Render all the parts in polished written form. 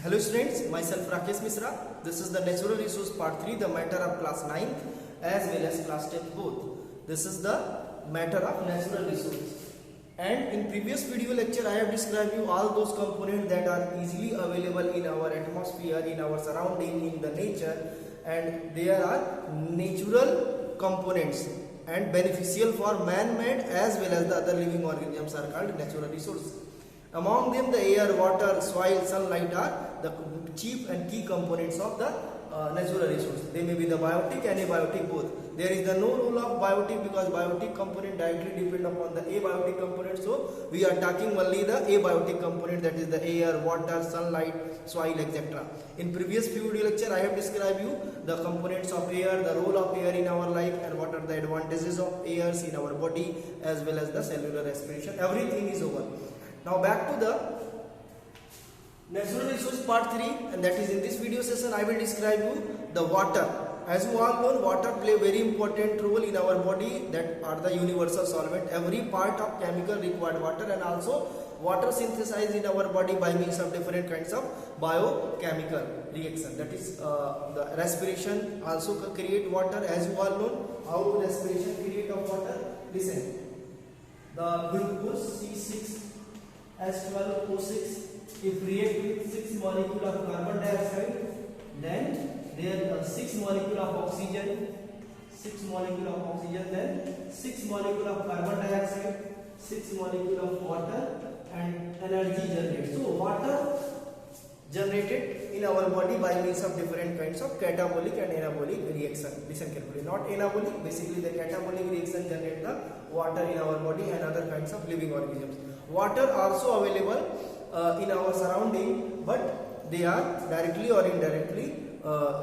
Hello students, myself Rakesh Misra. This is the natural resource part 3, the matter of class 9th as well as class 10th both. This is the matter of natural resource. And in previous video lecture I have described you all those components that are easily available in our atmosphere, in our surrounding, in the nature, and there are natural components and beneficial for man-made as well as the other living organisms are called natural resources. Among them, the air, water, soil, sunlight are the chief and key components of the natural resource. They may be the biotic and abiotic both. There is no rule of biotic because biotic component directly depend upon the abiotic component. So we are talking only the abiotic component, that is the air, water, sunlight, soil, etc. In previous video lecture, I have described you the components of air, the role of air in our life, and what are the advantages of airs in our body as well as the cellular respiration. Everything is over. Now back to the natural resource part 3, and that is in this video session I will describe you the water. As you all know, water play very important role in our body, that are the universal solvent. Every part of chemical required water, and also water synthesized in our body by means of different kinds of biochemical reaction. That is the respiration also create water. As you all know, how respiration create of water. Listen, the glucose C6H12O6, if react with 6 molecule of carbon dioxide, then there are 6 molecule of oxygen, then 6 molecule of carbon dioxide, 6 molecule of water, and energy generated. So water generated in our body by means of different kinds of catabolic and anabolic reaction. Listen carefully, not anabolic, basically the catabolic reaction generate the water in our body and other kinds of living organisms. Water also available in our surrounding, but they are directly or indirectly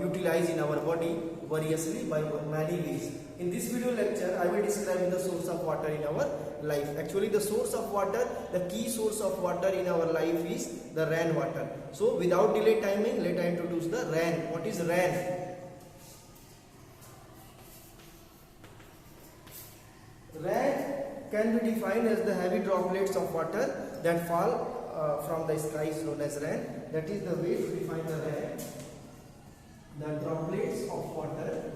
utilized in our body variously by many ways. In this video lecture, I will describe the source of water in our life. Actually, the source of water, the key source of water in our life is the rainwater. So, without delay timing, let I introduce the rain. What is rain? Rain can be defined as the heavy droplets of water that fall from the sky is known as rain. That is the way to define the rain. The droplets of water,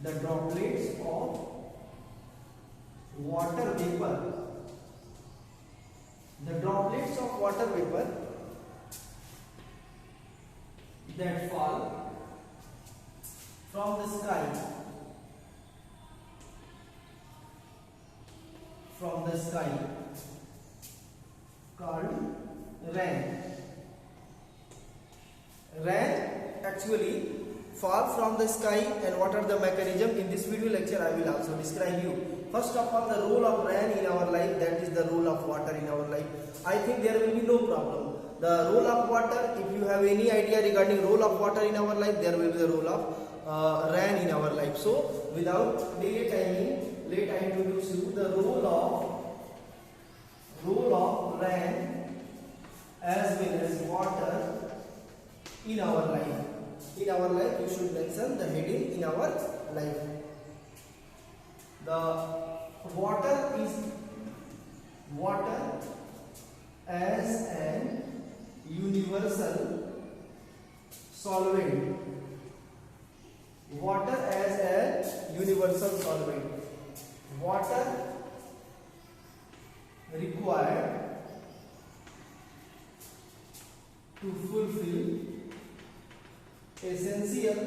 the droplets of water vapor, the droplets of water vapor that fall from the sky, called rain. Rain actually fall from the sky, and what are the mechanism? In this video lecture I will also describe you. First of all, the role of rain in our life, that is the role of water in our life. I think there will be no problem. The role of water, if you have any idea regarding role of water in our life, there will be the role of rain in our life. So without delay timing, let I introduce you the role of rain as well as water in our life. In our life, you should mention the heading in our life. The water is water as an universal solvent. Water as a universal solvent. Water required to fulfill essential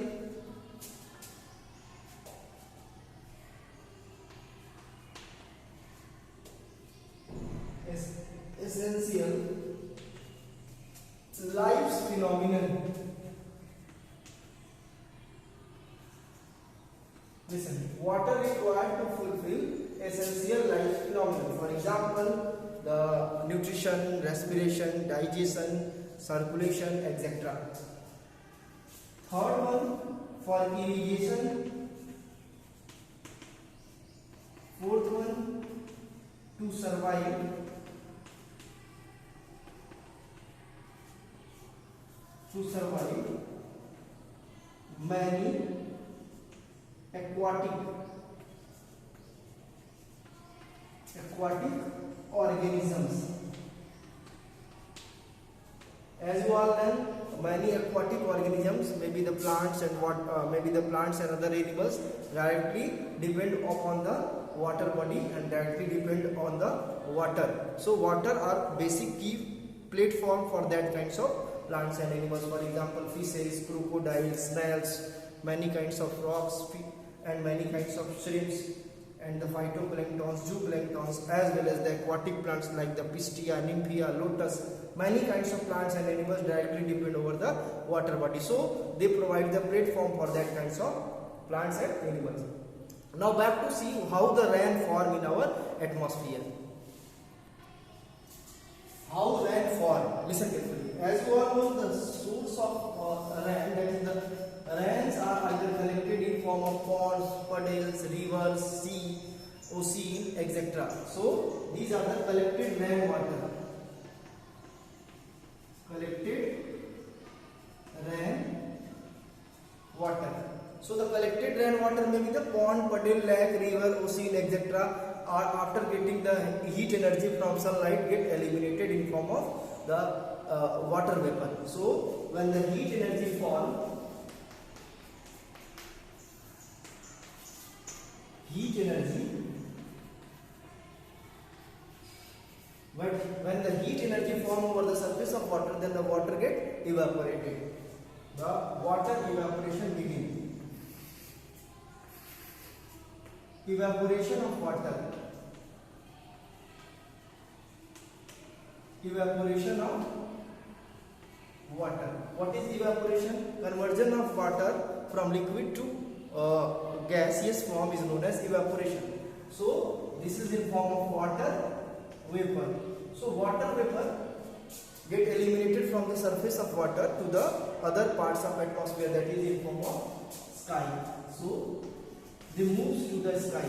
life's phenomenon. Listen, water required to fulfill essential life phenomenon. For example, the nutrition, respiration, digestion, circulation, etc. Third one, for irrigation. Fourth one, to survive. Many aquatic organisms as you all know, many aquatic organisms, maybe the plants and other animals directly depend upon the water body and directly depend on the water. So water are basic key platform for that kinds of plants and animals. For example, fishes, crocodiles, snails, many kinds of rocks and many kinds of shrimps, and the phytoplanktons, zooplanktons, as well as the aquatic plants like the pistia, nymphia, lotus. Many kinds of plants and animals directly depend over the water body, so they provide the platform for that kinds of plants and animals. Now back to see how the rain form in our atmosphere. How rain form? Listen carefully. As you all know, the source of rain, that is the rains are either collected in form of ponds, puddles, rivers, sea, ocean, etc. So these are the collected rainwater. Collected rain water. So the collected rainwater may be the pond, puddle, lake, river, ocean, etc. Or after getting the heat energy from sunlight get eliminated in form of the water vapor. So when the heat energy fall, when the heat energy form over the surface of water, then the water get evaporated. The water evaporation begins. Evaporation of water. Evaporation of water. What is evaporation? Conversion of water from liquid to gaseous form is known as evaporation. So this is in form of water vapor. So water vapor get eliminated from the surface of water to the other parts of atmosphere, that is in form of sky. So they moves to the sky,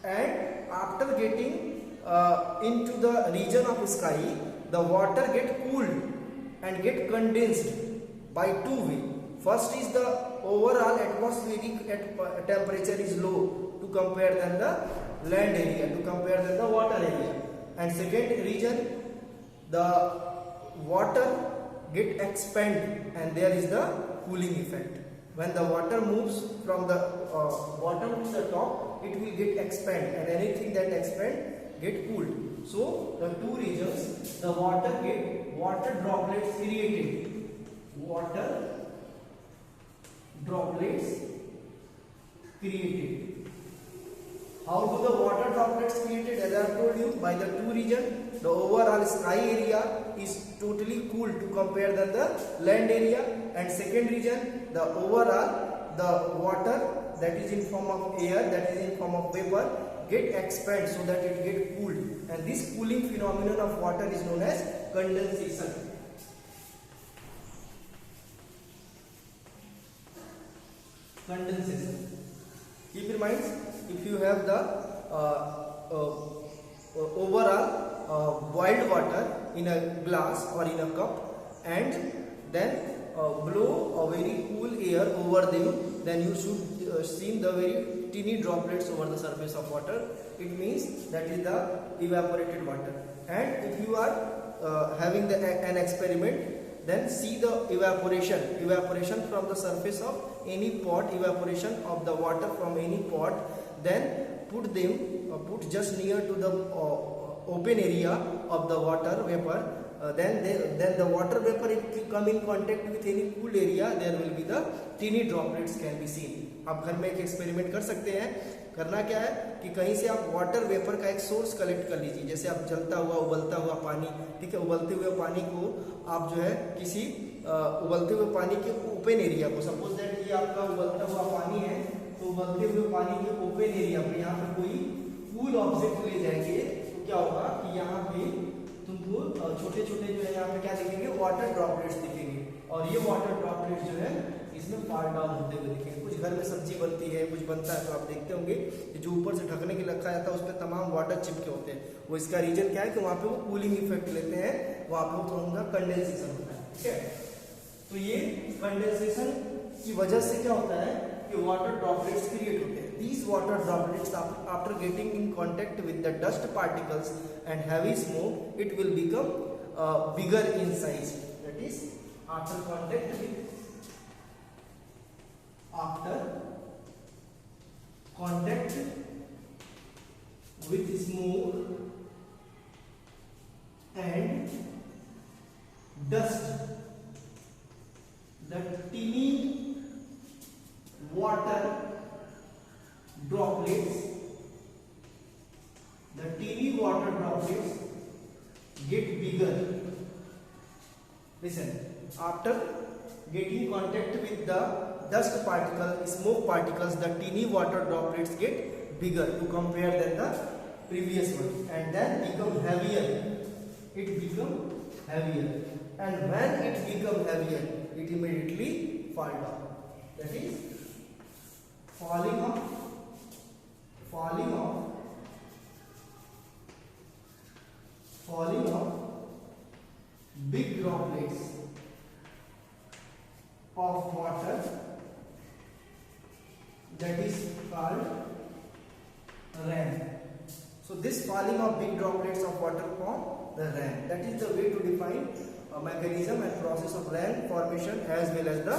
and after getting into the region of sky, the water get cooled and get condensed by two ways. First is the overall atmospheric temperature is low to compare than the land area, to compare than the water area. And second region, the water get expand and there is the cooling effect. When the water moves from the bottom to the top, it will get expand, and anything that expand get cooled. So the two regions, the water get water droplets created. Water droplets created. How do the water droplets created? As I have told you, by the two region, the overall sky area is totally cooled to compare than the land area, and second region, the overall the water that is in form of air, that is in form of vapor, get expand so that it get cooled, and this cooling phenomenon of water is known as condensation. Condensation. Keep in mind, if you have the overall boiled water in a glass or in a cup, and then blow a very cool air over them, then you should see the very teeny droplets over the surface of water. It means that is the evaporated water. And if you are having an experiment, then see the evaporation from the surface of any pot, evaporation of the water from any pot, then put just near to the open area of the water vapor. Then the water vapor, if you come in contact with any cool area, there will be the teeny droplets can be seen. आप घर में एक experiment कर सकते हैं. करना क्या है कि कहीं से आप वाटर वेपर का एक सोर्स कलेक्ट कर लीजिए. जैसे आप जलता हुआ उबलता हुआ पानी, ठीक है, उबलते हुए पानी को आप जो है किसी उबलते हुए पानी के ओपन एरिया को, सपोज दैट ये आपका उबलता हुआ पानी है, तो उबलते हुए पानी के ओपन एरिया पर यहाँ पे कोई कूल ऑब्जेक्ट ले जाएंगे, तो क्या होगा कि यहाँ पे तुमको छोटे छोटे जो है यहाँ पे क्या दिखेंगे, वाटर ड्रॉपलेट्स दिखेंगे, और ये वाटर ड्रॉपलेट्स जो है इसमें फॉल डाउन होते हुए दिखेंगे. कुछ घर में सब्जी बनती है, कुछ बनता है, तो आप देखते होंगे जो ऊपर से ढकने के रखा जाता है उस पर तमाम वाटर चिपके होते हैं. वो इसका रीजन क्या है कि वहाँ पे वो कूलिंग इफेक्ट लेते हैं, वहाँ पे वो थोड़ा कंडेंसेशन होता है. ठीक है, तो ये कंडेंसेशन की वजह से क्या होता है कि वाटर ड्रॉपलेट्स क्रिएट होते हैं. These water droplets, after getting in contact with the dust particles and heavy smoke, it will become bigger in size. That is after contact with smoke and dust, the tiny water droplets get bigger. Listen, after getting contact with the dust particle, smoke particles, the tiny water droplets get bigger to compare than the previous one, and then become heavier. It become heavier, and when it become heavier, it immediately fall down. That is falling off big droplets of water, that is called rain. So this falling of big droplets of water form the rain. That is the way to define a mechanism and process of rain formation as well as the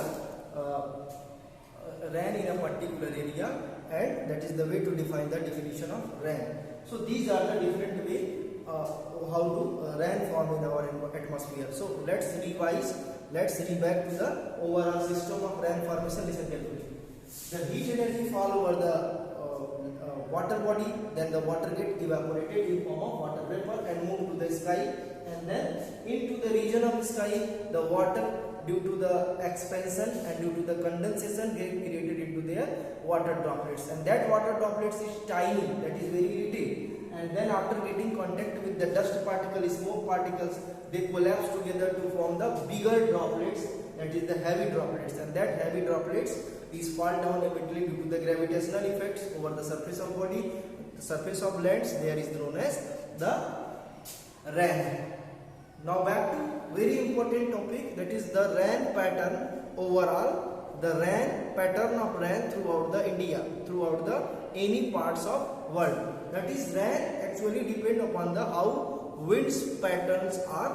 rain in a particular area, and that is the way to define the definition of rain. So these are the different way how to rain form in our atmosphere. So let's revise. Let's reback to the overall system of rain formation. Listen carefully. The heat energy fall over the water body, then the water get evaporated in form of water vapor and move to the sky, and then into the region of the sky, the water due to the expansion and due to the condensation get created into their water droplets, and that water droplets is tiny, that is very little, and then after getting contact with the dust particle, smoke particles, they collapse together to form the bigger droplets, that is the heavy droplets, and that heavy droplets is fall down immediately due to the gravitational effects over the surface of body, the surface of lands. There is known as the rain. Now back to very important topic, that is the rain pattern overall, the rain pattern of rain throughout the India, throughout the any parts of world. That is rain actually depend upon the how winds patterns are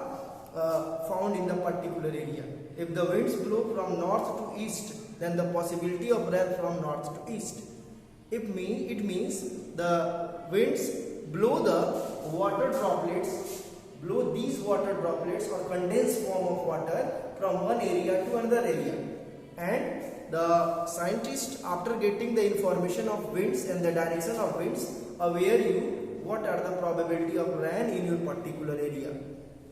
found in the particular area. If the winds blow from north to east, then the possibility of rain from north to east. It means the winds blow the water droplets, blow these water droplets or condensed form of water from one area to another area, and the scientists, after getting the information of winds and the direction of winds, aware you what are the probability of rain in your particular area.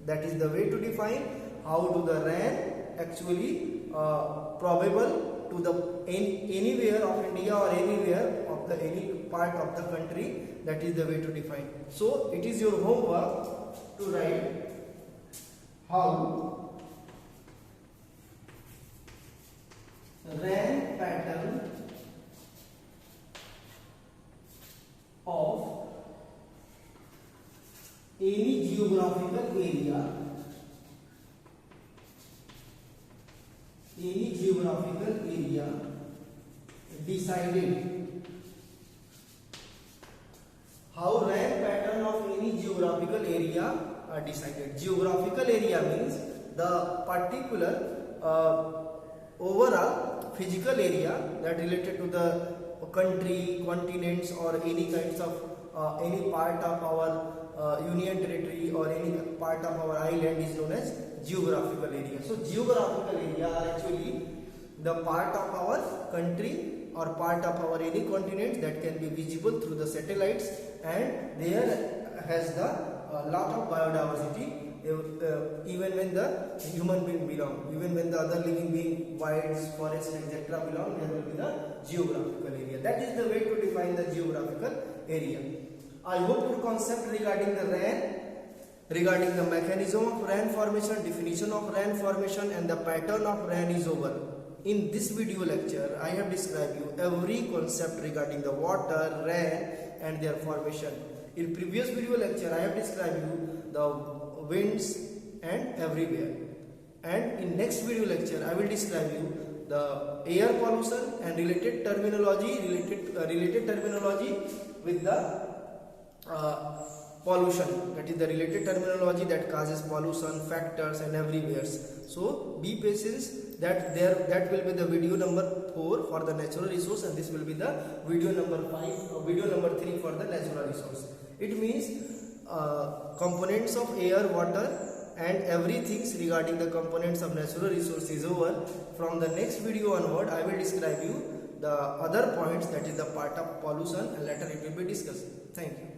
That is the way to define how do the rain actually probable to the anywhere of India or anywhere of the any part of the country. That is the way to define. So it is your homework to write how rain pattern of any geographical area decided. How rain pattern of any geographical area are decided. Geographical area means the particular overall physical area that related to the country, continents, or any kinds of any part of our union territory or any part of our island is known as geographical area. So geographical area are actually the part of our country or part of our any continent that can be visible through the satellites, and there has the lot of biodiversity. Even when the human being belong, even when the other living being, wilds, forests, etc. belong, there will be the geographical area. That is the way to define the geographical area. I hope your concept regarding the rain, regarding the mechanism of rain formation, definition of rain formation, and the pattern of rain is over. In this video lecture, I have described you every concept regarding the water, rain, and their formation. In previous video lecture, I have described you the winds and everywhere. And in next video lecture, I will describe you the air pollution and related terminology, with the pollution, that is the related terminology that causes pollution, factors and everywhere. So be patient, that will be the video number 4 for the natural resource, and this will be the video number 5 or video number 3 for the natural resource. It means components of air, water and everything regarding the components of natural resource is over. From the next video onward, I will describe you the other points, that is the part of pollution, and later it will be discussed. Thank you.